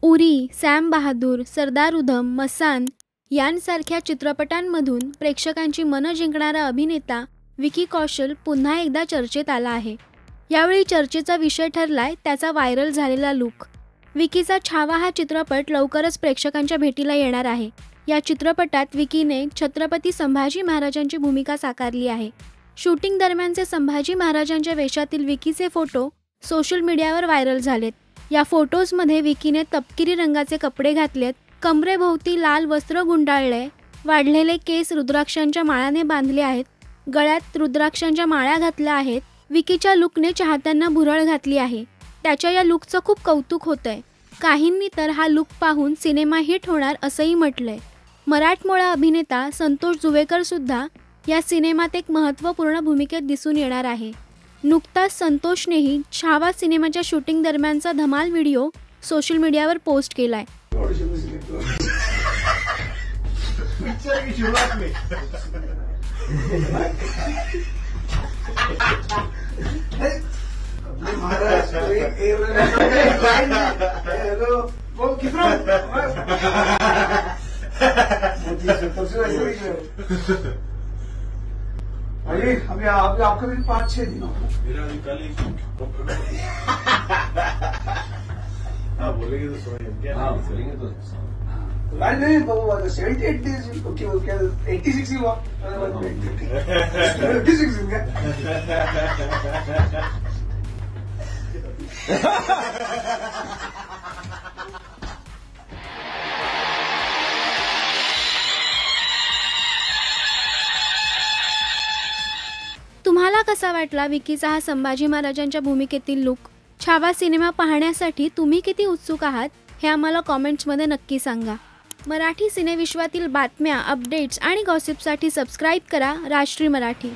Uri, Sam Bahadur, Sardar Udham, मसान यांसारख्या चित्रपटांमधून प्रेक्षकांची मनं जिंकणारा अभिनेता विकी कौशल पुन्हा एकदा चर्चेत आला आहे। यावेळी चर्चेचा विषय ठरलाय त्याचा व्हायरल झालेला लुक। विकीचा छावा हा चित्रपट लवकरच प्रेक्षकांच्या भेटीला येणार आहे। या चित्रपटात विकीने छत्रपती संभाजी महाराजांची भूमिका साकारली आहे। शूटिंग दरम्यानचे संभाजी महाराजांच्या वेशातील विकीचे फोटो सोशल मीडियावर व्हायरल झालेत। या फोटोजमध्ये विकीने तपकिरी रंगाचे कपडे घातलेत, कमरेभोवती लाल वस्त्र गुंडाळले, वाढलेले केस रुद्राक्षांच्या माळाने बांधले आहेत, गळ्यात रुद्राक्षांच्या माळा घातल्या आहेत। विकीच्या लुकने चाहत्यांना भुरळ घातली आहे। त्याच्या या लुकचं खूप कौतुक होतंय। काहींनी तर हा लुक पाहून सिनेमा हिट होणार असंही म्हटलंय। मराठमोळा अभिनेता संतोष जुवेकर सुद्धा या सिनेमात एक महत्त्वपूर्ण भूमिकेत दिसून येणार आहे। नुकताच संतोषनेही छावा सिनेमाच्या शूटिंग दरम्यानचा धमाल व्हिडिओ सोशल मीडियावर पोस्ट केलाय। अरे अभी आपका भी 5-6 दिन हो बोलेंगे तो सुनेंगे बोलेंगे तो नहीं 78 days ओके 86 ही हुआ 86 दिन का तुम्हाला कसा वाटला विकीचा हा संभाजी महाराजांच्या भूमिकेतील लुक? छावा सिनेमा पाहण्यासाठी तुम्ही किती उत्सुक आहात हे आम्हाला कॉमेंट्समध्ये नक्की सांगा। मराठी सिनेविश्वातील बातम्या, अपडेट्स आणि गॉसिपसाठी सबस्क्राईब करा राष्ट्रीय मराठी।